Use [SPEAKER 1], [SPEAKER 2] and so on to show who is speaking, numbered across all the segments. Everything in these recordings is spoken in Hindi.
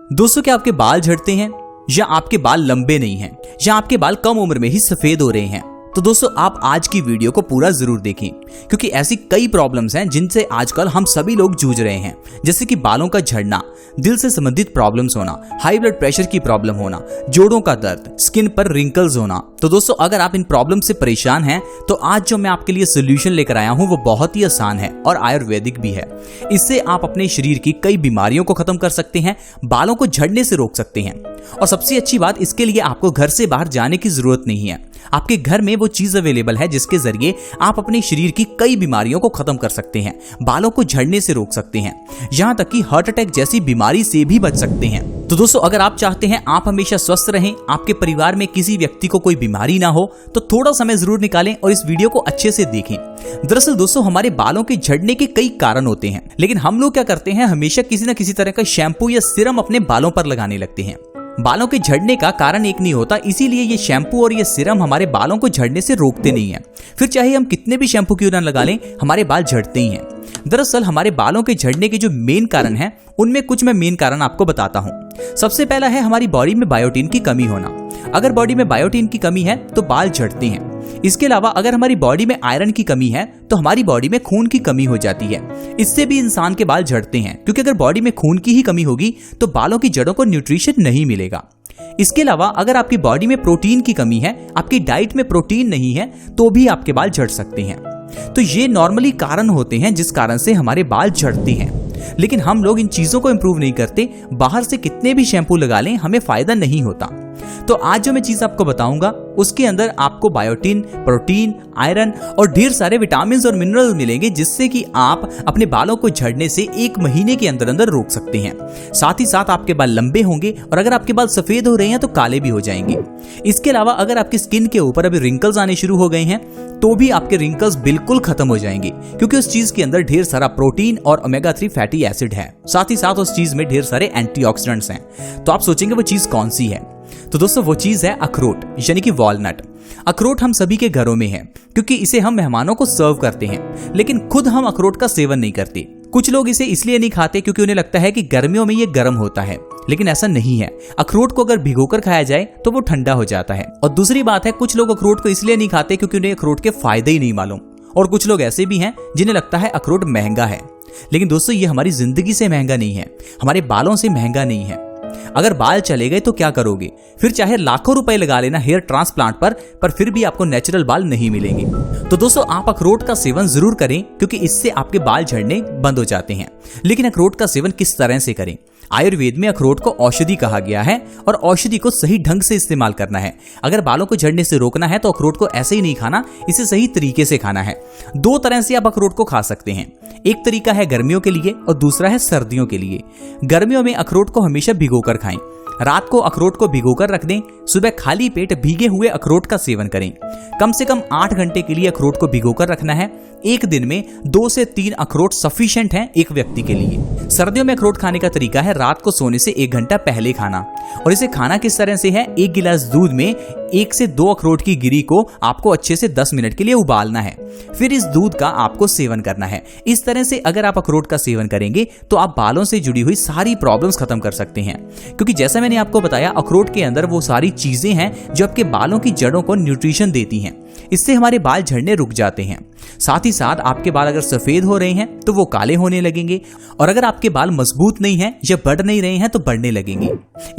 [SPEAKER 1] दोस्तों, क्या आपके बाल झड़ते हैं या आपके बाल लंबे नहीं हैं या आपके बाल कम उम्र में ही सफेद हो रहे हैं? तो दोस्तों, आप आज की वीडियो को पूरा जरूर देखें, क्योंकि ऐसी कई प्रॉब्लम्स हैं जिनसे आजकल हम सभी लोग जूझ रहे हैं, जैसे कि बालों का झड़ना, दिल से संबंधित प्रॉब्लम्स होना, हाई ब्लड प्रेशर की प्रॉब्लम होना, जोड़ों का दर्द, स्किन पर रिंकल्स होना। तो दोस्तों, अगर आप इन प्रॉब्लम से परेशान हैं तो आज जो मैं आपके लिए सोल्यूशन लेकर आया हूं वो बहुत ही आसान है और आयुर्वेदिक भी है। इससे आप अपने शरीर की कई बीमारियों को खत्म कर सकते हैं, बालों को झड़ने से रोक सकते हैं, और सबसे अच्छी बात, इसके लिए आपको घर से बाहर जाने की जरूरत नहीं है। आपके घर में वो चीज अवेलेबल है जिसके जरिए आप अपने शरीर की कई बीमारियों को खत्म कर सकते हैं, बालों को झड़ने से रोक सकते हैं, यहां तक कि हार्ट अटैक जैसी बीमारी से भी बच सकते हैं। तो दोस्तों, अगर आप चाहते हैं आप हमेशा स्वस्थ रहें, आपके परिवार में किसी व्यक्ति को कोई बीमारी ना हो, तो थोड़ा समय जरूर निकालें और इस वीडियो को अच्छे से देखें। दरअसल दोस्तों, हमारे बालों के झड़ने के कई कारण होते हैं, लेकिन हम लोग क्या करते हैं, हमेशा किसी न किसी तरह का शैम्पू या सीरम अपने बालों पर लगाने लगते हैं। बालों के झड़ने का कारण एक नहीं होता, इसीलिए ये शैम्पू और ये सीरम हमारे बालों को झड़ने से रोकते नहीं है। फिर चाहे हम कितने भी शैम्पू क्यों ना लगा लें, हमारे बाल झड़ते ही हैं। दरअसल हमारे बालों के झड़ने के जो मेन कारण हैं, उनमें कुछ मैं मेन कारण आपको बताता हूं। सबसे पहला है हमारी बॉडी में बायोटीन की कमी होना। अगर बॉडी में बायोटीन की कमी है तो बाल झड़ते हैं। इसके अलावा अगर हमारी बॉडी में आयरन की कमी है तो हमारी बॉडी में खून की कमी हो जाती है। इससे भी इंसान के बाल झड़ते हैं, क्योंकि अगर बॉडी में खून की ही कमी होगी तो बालों की जड़ों को न्यूट्रिशन नहीं मिलेगा। इसके अलावा अगर आपकी बॉडी में प्रोटीन की कमी है, आपकी डाइट में प्रोटीन नहीं है, तो भी आपके बाल झड़ सकते हैं। तो ये नॉर्मली कारण होते हैं जिस कारण से हमारे बाल झड़ते हैं, लेकिन हम लोग इन चीजों को इंप्रूव नहीं करते। बाहर से कितने भी शैम्पू लगा लें, हमें फायदा नहीं होता। तो आज जो मैं चीज आपको बताऊंगा उसके अंदर आपको बायोटीन, प्रोटीन, आयरन और ढेर सारे विटामिन और मिनरल मिलेंगे, जिससे कि आप अपने बालों को झड़ने से 1 महीने के अंदर अंदर रोक सकते हैं। साथ ही साथ आपके बाल लंबे होंगे, और अगर आपके बाल सफेद हो रहे हैं तो काले भी हो जाएंगे। इसके अलावा अगर आपकी स्किन के ऊपर अभी रिंकल्स आने शुरू हो गए हैं तो भी आपके रिंकल्स बिल्कुल खत्म हो जाएंगे, क्योंकि उस चीज के अंदर ढेर सारा प्रोटीन और ओमेगा 3 फैटी एसिड है। साथ ही साथ उस चीज में ढेर सारे एंटीऑक्सीडेंट्स हैं। तो आप सोचेंगे वो चीज कौन सी है? तो दोस्तों, वो चीज है अखरोट, यानी कि वॉलनट। अखरोट हम सभी के घरों में है, क्योंकि इसे हम मेहमानों को सर्व करते हैं, लेकिन खुद हम अखरोट का सेवन नहीं करते। कुछ लोग इसे इसलिए नहीं खाते क्योंकि उन्हें लगता है कि गर्मियों में ये गर्म होता है, लेकिन ऐसा नहीं है। अखरोट को अगर भिगोकर खाया जाए तो वो ठंडा हो जाता है। और दूसरी बात है, कुछ लोग अखरोट को इसलिए नहीं खाते क्योंकि उन्हें अखरोट के फायदे ही नहीं मालूम। और कुछ लोग ऐसे भी हैं जिन्हें लगता है अखरोट महंगा है, लेकिन दोस्तों, ये हमारी जिंदगी से महंगा नहीं है, हमारे बालों से महंगा नहीं है। अगर बाल चले गए तो क्या करोगे? फिर चाहे लाखों रुपए लगा लेना हेयर ट्रांसप्लांट पर फिर भी आपको नेचुरल बाल नहीं मिलेंगे। तो दोस्तों, आप अखरोट का सेवन जरूर करें, क्योंकि इससे आपके बाल झड़ने बंद हो जाते हैं। लेकिन अखरोट का सेवन किस तरह से करें? आयुर्वेद में अखरोट को औषधि कहा गया है, और औषधि को सही ढंग से इस्तेमाल करना है। अगर बालों को झड़ने से रोकना है तो अखरोट को ऐसे ही नहीं खाना, इसे सही तरीके से खाना है। 2 तरह से आप अखरोट को खा सकते हैं। एक तरीका है गर्मियों के लिए और दूसरा है सर्दियों के लिए। गर्मियों में अखरोट को हमेशा भिगोकर खाएं। रात को अखरोट को भिगोकर रख दें, सुबह खाली पेट भीगे हुए अखरोट का सेवन करें। कम से कम 8 घंटे के लिए अखरोट को भिगोकर रखना है। एक दिन में 2 से 3 अखरोट सफिशिएंट हैं एक व्यक्ति के लिए। सर्दियों में अखरोट खाने का तरीका है रात को सोने से 1 घंटा पहले खाना। और इसे खाना किस तरह से है? 1 गिलास दूध में 1 से 2 अखरोट की गिरी को आपको अच्छे से 10 मिनट के लिए उबालना है, फिर इस दूध का आपको सेवन करना है। इस तरह से अगर आप अखरोट का सेवन करेंगे तो आप बालों से जुड़ी हुई सारी प्रॉब्लम्स खत्म कर सकते हैं, क्योंकि जैसा मैंने आपको बताया, अखरोट के अंदर वो सारी चीजें हैं जो आपके बालों की जड़ों को न्यूट्रिशन देती हैं। इससे हमारे बाल झड़ने रुक जाते हैं। साथ ही साथ आपके बाल अगर सफेद हो रहे हैं तो वो काले होने लगेंगे, और अगर आपके बाल मजबूत नहीं हैं या बढ़ नहीं रहे हैं तो बढ़ने लगेंगे।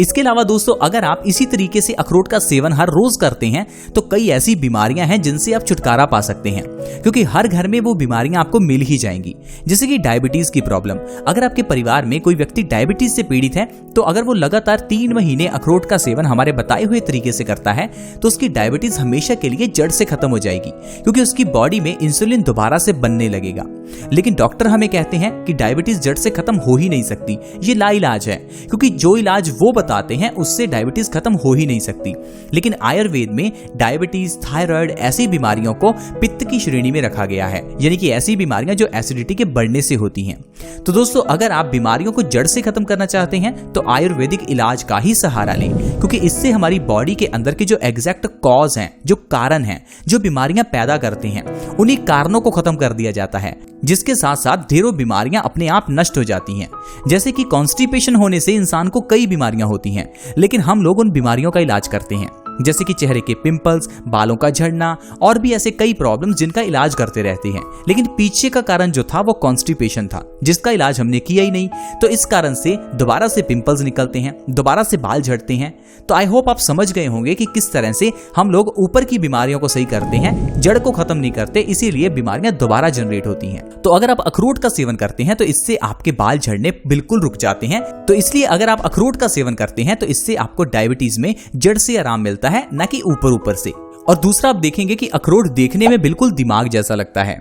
[SPEAKER 1] इसके अलावा दोस्तों, अगर आप इसी तरीके से अखरोट का सेवन हर रोज करते हैं तो कई ऐसी बीमारियां हैं जिनसे आप छुटकारा पा सकते हैं, क्योंकि हर घर में वो बीमारियां आपको मिल ही जाएंगी। जैसे कि डायबिटीज की प्रॉब्लम। अगर आपके परिवार में कोई व्यक्ति डायबिटीज से पीड़ित है तो अगर वो लगातार 3 महीने अखरोट का सेवन हमारे बताए हुए तरीके से करता है तो उसकी डायबिटीज हमेशा के लिए जड़ से खत्म हो जाएगी, क्योंकि उसकी बॉडी में इंसुलिन दोबारा से बनने लगेगा। लेकिन डॉक्टर हमें कहते हैं कि डायबिटीज जड़ से खत्म हो ही नहीं सकती, ये लाइलाज है, क्योंकि जो इलाज वो बताते हैं उससे डायबिटीज खत्म हो ही नहीं सकती। लेकिन आयुर्वेद में डायबिटीज, थायराइड ऐसी बीमारियों को पित्त की श्रेणी में रखा गया है, यानी कि ऐसी बीमारियां जो एसिडिटी के बढ़ने से होती हैं। तो दोस्तों, अगर आप बीमारियों को जड़ से खत्म करना चाहते हैं तो आयुर्वेदिक इलाज का ही सहारा लें, क्योंकि इससे हमारी बॉडी के अंदर के जो एग्जैक्ट कॉज हैं, जो कारण हैं, जो बीमारियां पैदा करते हैं, उन्हीं कारणों को खत्म कर दिया जाता है, जिसके साथ साथ ढेरों बीमारियां अपने आप नष्ट हो जाती हैं। जैसे कि कॉन्स्टिपेशन होने से इंसान को कई बीमारियां होती हैं, लेकिन हम लोग उन बीमारियों का इलाज करते हैं, जैसे कि चेहरे के पिंपल्स, बालों का झड़ना और भी ऐसे कई प्रॉब्लम्स जिनका इलाज करते रहते हैं। लेकिन पीछे का कारण जो था वो कॉन्स्टिपेशन था, जिसका इलाज हमने किया ही नहीं। तो इस कारण से दोबारा से पिंपल्स निकलते हैं, दोबारा से बाल झड़ते हैं। तो आई होप आप समझ गए होंगे कि किस तरह से हम लोग ऊपर की बीमारियों को सही करते हैं, जड़ को खत्म नहीं करते, इसीलिए बीमारियां दोबारा जनरेट होती हैं। तो अगर आप अखरोट का सेवन करते हैं तो इससे आपके बाल झड़ने बिल्कुल रुक जाते हैं। तो इसलिए अगर आप अखरोट का सेवन करते हैं तो इससे आपको डायबिटीज में जड़ से आराम मिलता है, न कि ऊपर से। और दूसरा आप देखेंगे कि अखरोट देखने में बिल्कुल दिमाग जैसा लगता है,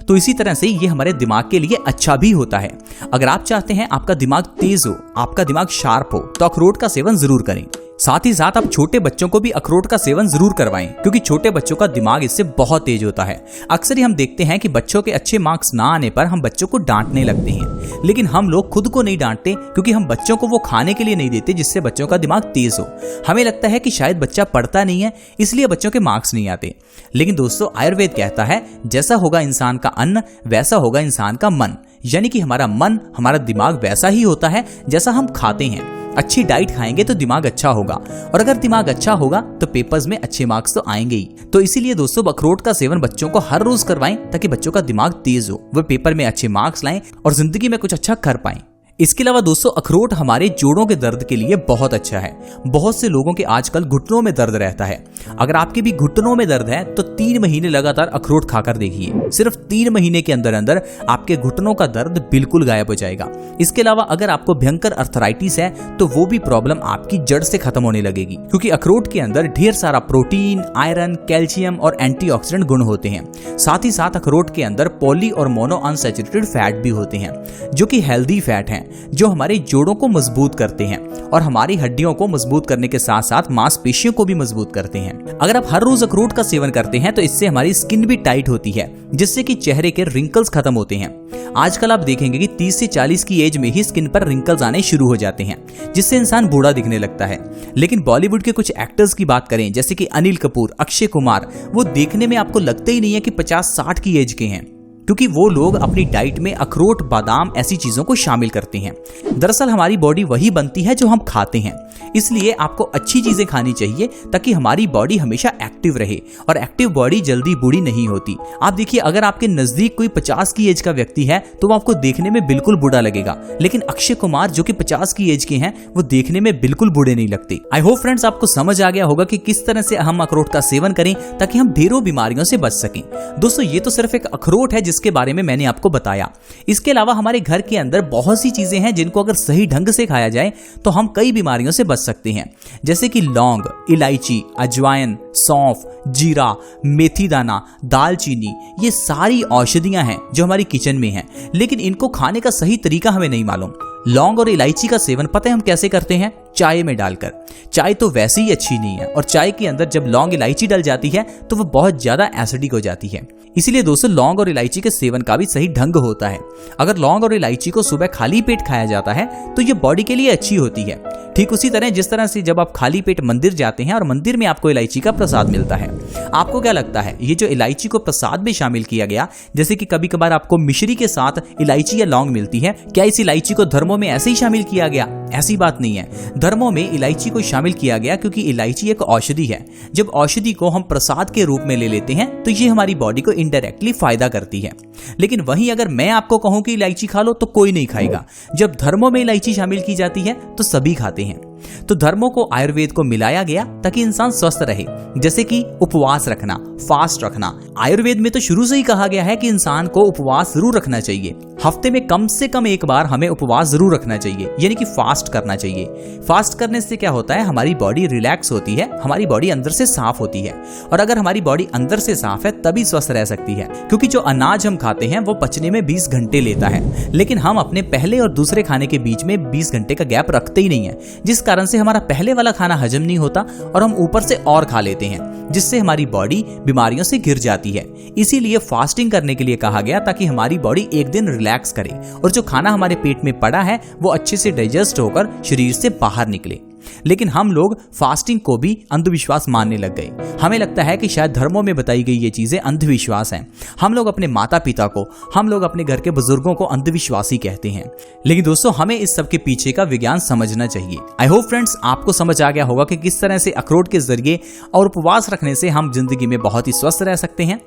[SPEAKER 1] तो इसी तरह से ये हमारे दिमाग के लिए अच्छा भी होता है। अगर आप चाहते हैं आपका दिमाग तेज हो, आपका दिमाग शार्प हो, तो अखरोट का सेवन जरूर करें। साथ ही साथ आप छोटे बच्चों को भी अखरोट का सेवन जरूर करवाएं, क्योंकि छोटे बच्चों का दिमाग इससे बहुत तेज होता है। अक्सर ही हम देखते हैं कि बच्चों के अच्छे मार्क्स ना आने पर हम बच्चों को डांटने लगते हैं, लेकिन हम लोग खुद को नहीं डांटते, क्योंकि हम बच्चों को वो खाने के लिए नहीं देते जिससे बच्चों का दिमाग तेज हो। हमें लगता है कि शायद बच्चा पढ़ता नहीं है, इसलिए बच्चों के मार्क्स नहीं आते। लेकिन दोस्तों, आयुर्वेद कहता है जैसा होगा इंसान का अन्न वैसा होगा इंसान का मन, यानी कि हमारा मन, हमारा दिमाग वैसा ही होता है जैसा हम खाते हैं। अच्छी डाइट खाएंगे तो दिमाग अच्छा होगा, और अगर दिमाग अच्छा होगा तो पेपर्स में अच्छे मार्क्स तो आएंगे ही। तो इसीलिए दोस्तों, अखरोट का सेवन बच्चों को हर रोज करवाएं, ताकि बच्चों का दिमाग तेज हो, वे पेपर में अच्छे मार्क्स लाएं और जिंदगी में कुछ अच्छा कर पाएं। इसके अलावा दोस्तों, अखरोट हमारे जोड़ों के दर्द के लिए बहुत अच्छा है। बहुत से लोगों के आजकल घुटनों में दर्द रहता है। अगर आपके भी घुटनों में दर्द है तो 3 महीने लगातार अखरोट खाकर देखिए। सिर्फ 3 महीने के अंदर अंदर आपके घुटनों का दर्द बिल्कुल गायब हो जाएगा। इसके अलावा अगर आपको भयंकर अर्थराइटिस है तो वो भी प्रॉब्लम आपकी जड़ से खत्म होने लगेगी, क्योंकि अखरोट के अंदर ढेर सारा प्रोटीन, आयरन, कैल्शियम और एंटीऑक्सीडेंट गुण होते हैं। साथ ही साथ अखरोट के अंदर पॉली और मोनो अनसैचुरेटेड फैट भी होते हैं, जो कि हेल्दी फैट हैं, जो हमारे जोड़ों को मजबूत करते हैं और हमारी हड्डियों को मजबूत करने के साथ साथ मांसपेशियों को भी मजबूत करते हैं। अगर आप हर रोज अखरोट का सेवन करते हैं तो इससे हमारी स्किन भी टाइट होती है, जिससे कि चेहरे के रिंकल्स खत्म होते हैं। आजकल आप देखेंगे कि 30 से 40 की एज में ही स्किन पर रिंकल्स आने शुरू हो जाते हैं, जिससे इंसान बूढ़ा दिखने लगता है। लेकिन बॉलीवुड के कुछ एक्टर्स की बात करें, जैसे कि अनिल कपूर, अक्षय कुमार, वो देखने में आपको लगता ही नहीं है कि 50-60 की एज के हैं, क्योंकि वो लोग अपनी डाइट में अखरोट, बादाम ऐसी चीजों को शामिल करते हैं। दरअसल हमारी बॉडी वही बनती है जो हम खाते हैं, इसलिए आपको अच्छी चीजें खानी चाहिए ताकि हमारी बॉडी हमेशा एक्टिव रहे, और एक्टिव बॉडी जल्दी बूढ़ी नहीं होती। आप देखिए, अगर आपके नजदीक कोई 50 की एज का व्यक्ति है तो वो आपको देखने में बिल्कुल बूढ़ा लगेगा, लेकिन अक्षय कुमार जो कि 50 की एज के हैं वो देखने में बिल्कुल बूढ़े नहीं लगते। आई होप फ्रेंड्स, आपको समझ आ गया होगा कि किस तरह से हम अखरोट का सेवन करें ताकि हम ढेरों बीमारियों से बच सकें। दोस्तों, ये तो सिर्फ एक अखरोट है जिसके बारे में मैंने आपको बताया। इसके अलावा हमारे घर के अंदर बहुत सी चीजें हैं जिनको अगर सही ढंग से खाया जाए तो हम कई बीमारियों से बच सकते हैं, जैसे कि लौंग, इलायची, अजवाइन, सौंफ, जीरा, मेथी दाना, दालचीनी, ये सारी औषधियां हैं जो हमारी किचन में हैं, लेकिन इनको खाने का सही तरीका हमें नहीं मालूम। लौंग और इलायची का सेवन पता है हम कैसे करते हैं? चाय में डालकर। चाय तो वैसे ही अच्छी नहीं है, और चाय के अंदर जब लौंग इलायची डल जाती है तो वो बहुत ज्यादा एसिडिक हो जाती है। इसीलिए दोस्तों, लौंग और इलायची के सेवन का भी सही ढंग होता है। अगर लौंग और इलायची को सुबह खाली पेट खाया जाता है तो ये बॉडी के लिए अच्छी होती है। ठीक उसी तरह जिस तरह से जब आप खाली पेट मंदिर जाते हैं और मंदिर में आपको इलायची का प्रसाद मिलता है, आपको क्या लगता है ये जो इलायची को प्रसाद में शामिल किया गया, जैसे कि कभी कभार आपको मिश्री के साथ इलायची या लौंग मिलती है, क्या इस इलायची को धर्मों में ऐसे ही शामिल किया गया? ऐसी बात नहीं है। धर्मों में इलायची को शामिल किया गया क्योंकि इलायची एक औषधि है। जब औषधि को हम प्रसाद के रूप में ले लेते हैं तो ये हमारी बॉडी को इनडायरेक्टली फायदा करती है। लेकिन वहीं अगर मैं आपको कहूं कि इलायची खा लो तो कोई नहीं खाएगा। जब धर्मों में इलायची शामिल की जाती है तो सभी खाते हैं। तो धर्मों को आयुर्वेद को मिलाया गया ताकि इंसान स्वस्थ रहे, जैसे कि उपवास रखना, फास्ट रखना। आयुर्वेद में तो शुरू से ही कहा गया है कि इंसान को उपवास जरूर रखना चाहिए। हफ्ते में कम से कम एक बार हमें उपवास जरूर रखना चाहिए, यानी कि फास्ट करना चाहिए। फास्ट करने से क्या होता है, हमारी बॉडी रिलैक्स होती है, हमारी बॉडी अंदर से साफ होती है, और अगर हमारी बॉडी अंदर से साफ है तभी स्वस्थ रह सकती है। क्योंकि जो अनाज हम खाते हैं वो पचने में 20 घंटे लेता है, लेकिन हम अपने पहले और दूसरे खाने के बीच में 20 घंटे का गैप रखते ही नहीं है, जिस कारण से हमारा पहले वाला खाना हजम नहीं होता और हम ऊपर से और खा लेते हैं, जिससे हमारी बॉडी बीमारियों से घिर जाती है। इसीलिए फास्टिंग करने के लिए कहा गया ताकि हमारी बॉडी एक दिन रिलैक्स करे और जो खाना हमारे पेट में पड़ा है वो अच्छे से डाइजेस्ट होकर शरीर से बाहर निकले। लेकिन हम लोग फास्टिंग को भी अंधविश्वास मानने लग गए। हमें लगता है कि शायद धर्मों में बताई गई ये चीजें अंधविश्वास हैं। हम लोग अपने माता पिता को, हम लोग अपने घर के बुजुर्गों को अंधविश्वासी कहते हैं। लेकिन दोस्तों, हमें इस सब के पीछे का विज्ञान समझना चाहिए। आई होप फ्रेंड्स आपको समझ आ गया होगा कि किस तरह से अखरोट के जरिए और उपवास रखने से हम जिंदगी में बहुत ही स्वस्थ रह सकते हैं।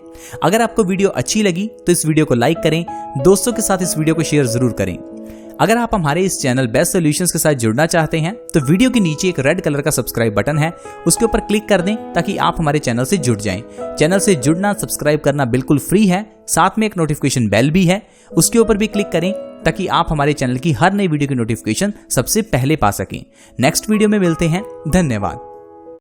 [SPEAKER 1] अगर आपको वीडियो अच्छी लगी तो इस वीडियो को लाइक करें, दोस्तों के साथ इस वीडियो को शेयर जरूर करें। अगर आप हमारे इस चैनल बेस्ट सॉल्यूशंस के साथ जुड़ना चाहते हैं तो वीडियो के नीचे एक रेड कलर का सब्सक्राइब बटन है, उसके ऊपर क्लिक कर दें ताकि आप हमारे चैनल से जुड़ जाएं। चैनल से जुड़ना, सब्सक्राइब करना बिल्कुल फ्री है, साथ में एक नोटिफिकेशन बेल भी है, उसके ऊपर भी क्लिक करें ताकि आप हमारे चैनल की हर नई वीडियो की नोटिफिकेशन सबसे पहले पा सकें। नेक्स्ट वीडियो में मिलते हैं। धन्यवाद।